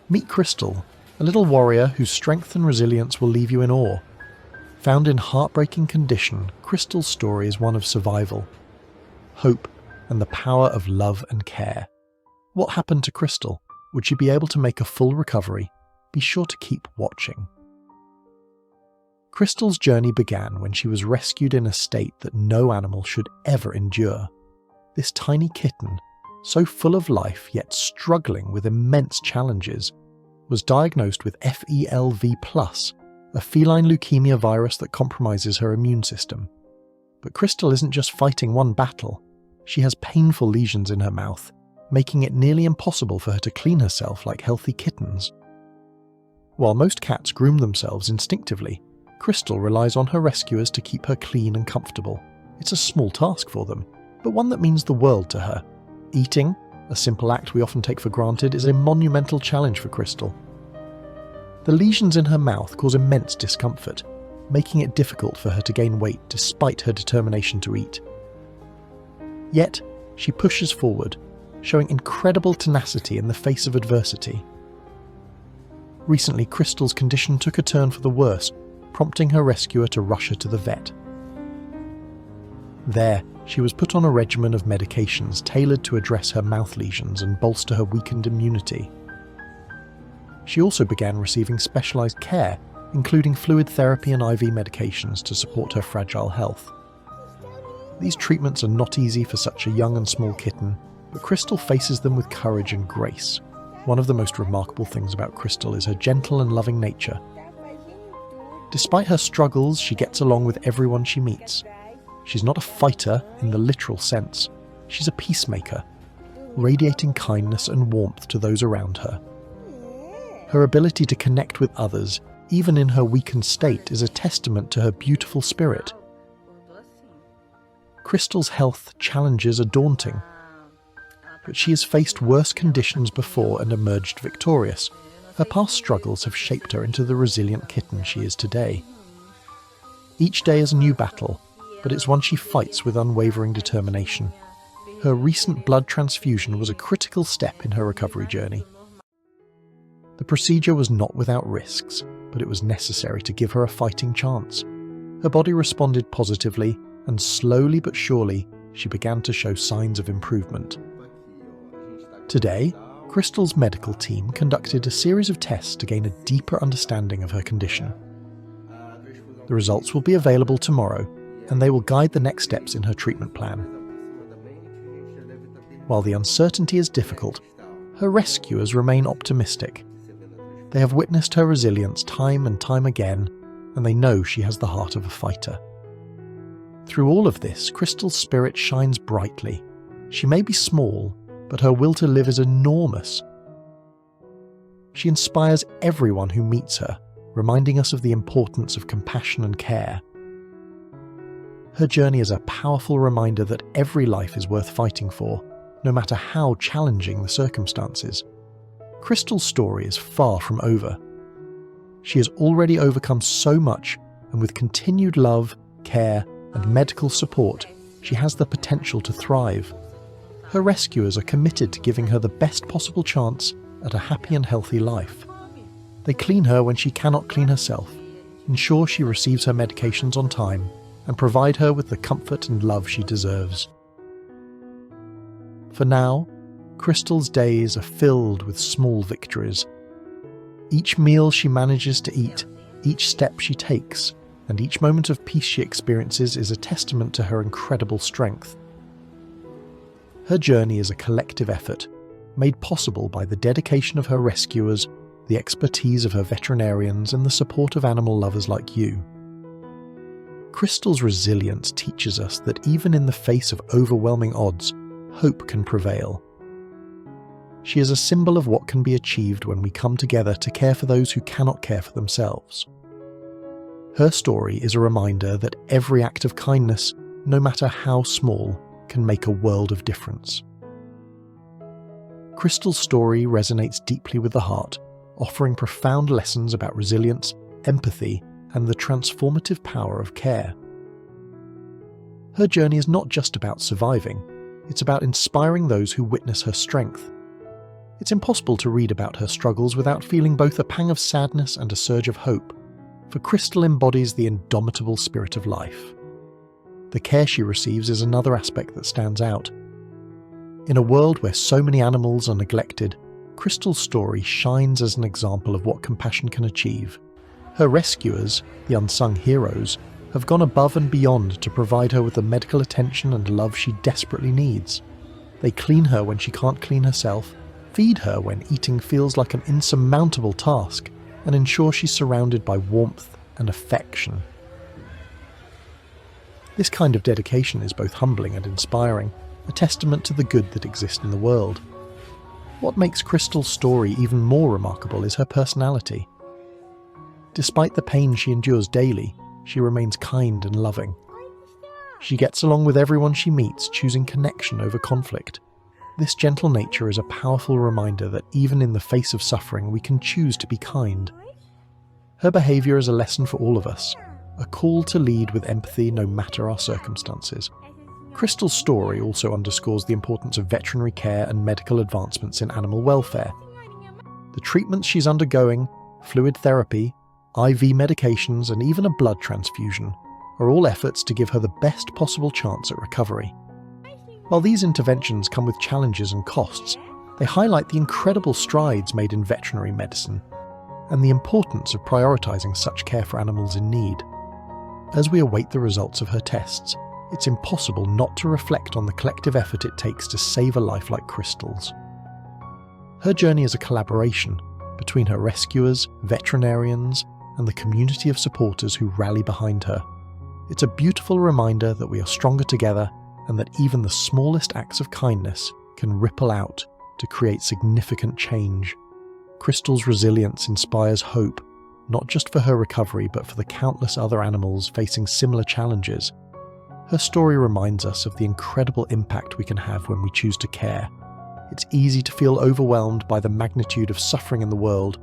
Meet Crystal, a little warrior whose strength and resilience will leave you in awe. Found in heartbreaking condition, Crystal's story is one of survival, hope, and the power of love and care. What happened to Crystal? Would she be able to make a full recovery? Be sure to keep watching. Crystal's journey began when she was rescued in a state that no animal should ever endure. This tiny kitten, so full of life yet struggling with immense challenges, was diagnosed with FELV+, a feline leukemia virus that compromises her immune system. But Crystal isn't just fighting one battle. She has painful lesions in her mouth, making it nearly impossible for her to clean herself like healthy kittens. While most cats groom themselves instinctively, Crystal relies on her rescuers to keep her clean and comfortable. It's a small task for them, but one that means the world to her. Eating, a simple act we often take for granted, is a monumental challenge for Crystal. The lesions in her mouth cause immense discomfort, making it difficult for her to gain weight despite her determination to eat. Yet, she pushes forward, showing incredible tenacity in the face of adversity. Recently, Crystal's condition took a turn for the worse, prompting her rescuer to rush her to the vet. There, she was put on a regimen of medications tailored to address her mouth lesions and bolster her weakened immunity. She also began receiving specialized care, including fluid therapy and IV medications to support her fragile health. These treatments are not easy for such a young and small kitten, but Crystal faces them with courage and grace. One of the most remarkable things about Crystal is her gentle and loving nature. Despite her struggles, she gets along with everyone she meets. She's not a fighter in the literal sense. She's a peacemaker, radiating kindness and warmth to those around her. Her ability to connect with others, even in her weakened state, is a testament to her beautiful spirit. Crystal's health challenges are daunting, but she has faced worse conditions before and emerged victorious. Her past struggles have shaped her into the resilient kitten she is today. Each day is a new battle, but it's one she fights with unwavering determination. Her recent blood transfusion was a critical step in her recovery journey. The procedure was not without risks, but it was necessary to give her a fighting chance. Her body responded positively, and slowly but surely, she began to show signs of improvement. Today, Crystal's medical team conducted a series of tests to gain a deeper understanding of her condition. The results will be available tomorrow, and they will guide the next steps in her treatment plan. While the uncertainty is difficult, her rescuers remain optimistic. They have witnessed her resilience time and time again, and they know she has the heart of a fighter. Through all of this, Crystal's spirit shines brightly. She may be small, but her will to live is enormous. She inspires everyone who meets her, reminding us of the importance of compassion and care. Her journey is a powerful reminder that every life is worth fighting for, no matter how challenging the circumstances. Crystal's story is far from over. She has already overcome so much, and with continued love, care, and medical support, she has the potential to thrive. Her rescuers are committed to giving her the best possible chance at a happy and healthy life. They clean her when she cannot clean herself, ensure she receives her medications on time, and provide her with the comfort and love she deserves. For now, Crystal's days are filled with small victories. Each meal she manages to eat, each step she takes, and each moment of peace she experiences is a testament to her incredible strength. Her journey is a collective effort, made possible by the dedication of her rescuers, the expertise of her veterinarians, and the support of animal lovers like you. Crystal's resilience teaches us that even in the face of overwhelming odds, hope can prevail. She is a symbol of what can be achieved when we come together to care for those who cannot care for themselves. Her story is a reminder that every act of kindness, no matter how small, can make a world of difference. Crystal's story resonates deeply with the heart, offering profound lessons about resilience, empathy, and the transformative power of care. Her journey is not just about surviving, it's about inspiring those who witness her strength. It's impossible to read about her struggles without feeling both a pang of sadness and a surge of hope, for Crystal embodies the indomitable spirit of life. The care she receives is another aspect that stands out. In a world where so many animals are neglected, Crystal's story shines as an example of what compassion can achieve. Her rescuers, the unsung heroes, have gone above and beyond to provide her with the medical attention and love she desperately needs. They clean her when she can't clean herself, feed her when eating feels like an insurmountable task, and ensure she's surrounded by warmth and affection. This kind of dedication is both humbling and inspiring, a testament to the good that exists in the world. What makes Crystal's story even more remarkable is her personality. Despite the pain she endures daily, she remains kind and loving. She gets along with everyone she meets, choosing connection over conflict. This gentle nature is a powerful reminder that even in the face of suffering, we can choose to be kind. Her behaviour is a lesson for all of us, a call to lead with empathy no matter our circumstances. Crystal's story also underscores the importance of veterinary care and medical advancements in animal welfare. The treatments she's undergoing, fluid therapy, IV medications, and even a blood transfusion are all efforts to give her the best possible chance at recovery. While these interventions come with challenges and costs, they highlight the incredible strides made in veterinary medicine and the importance of prioritising such care for animals in need. As we await the results of her tests, it's impossible not to reflect on the collective effort it takes to save a life like Crystal's. Her journey is a collaboration between her rescuers, veterinarians, and the community of supporters who rally behind her. It's a beautiful reminder that we are stronger together and that even the smallest acts of kindness can ripple out to create significant change. Crystal's resilience inspires hope, not just for her recovery but for the countless other animals facing similar challenges. Her story reminds us of the incredible impact we can have when we choose to care. It's easy to feel overwhelmed by the magnitude of suffering in the world,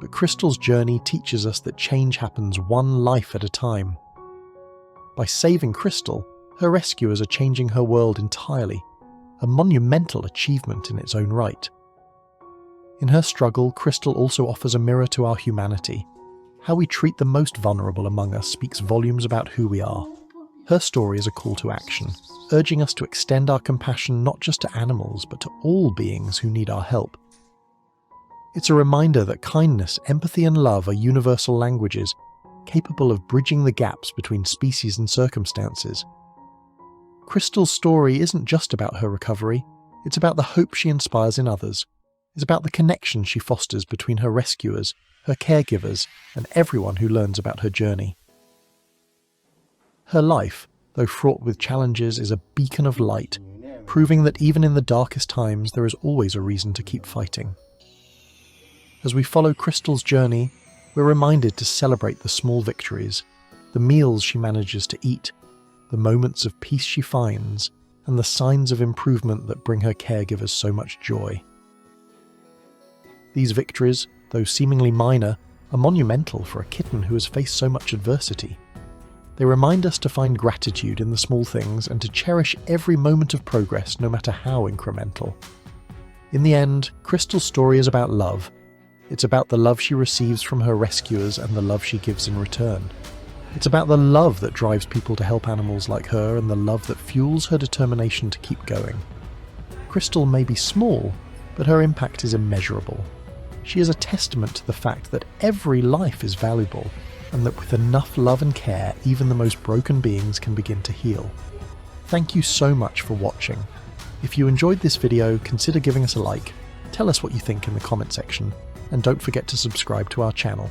but Crystal's journey teaches us that change happens one life at a time. By saving Crystal, her rescuers are changing her world entirely, a monumental achievement in its own right. In her struggle, Crystal also offers a mirror to our humanity. How we treat the most vulnerable among us speaks volumes about who we are. Her story is a call to action, urging us to extend our compassion not just to animals, but to all beings who need our help. It's a reminder that kindness, empathy, and love are universal languages, capable of bridging the gaps between species and circumstances. Crystal's story isn't just about her recovery, it's about the hope she inspires in others. It's about the connection she fosters between her rescuers, her caregivers, and everyone who learns about her journey. Her life, though fraught with challenges, is a beacon of light, proving that even in the darkest times there is always a reason to keep fighting. As we follow Crystal's journey, we're reminded to celebrate the small victories, the meals she manages to eat, the moments of peace she finds, and the signs of improvement that bring her caregivers so much joy. These victories, though seemingly minor, are monumental for a kitten who has faced so much adversity. They remind us to find gratitude in the small things and to cherish every moment of progress, no matter how incremental. In the end, Crystal's story is about love. It's about the love she receives from her rescuers and the love she gives in return. It's about the love that drives people to help animals like her and the love that fuels her determination to keep going. Crystal may be small, but her impact is immeasurable. She is a testament to the fact that every life is valuable, and that with enough love and care, even the most broken beings can begin to heal. Thank you so much for watching. If you enjoyed this video, consider giving us a like, tell us what you think in the comment section, and don't forget to subscribe to our channel.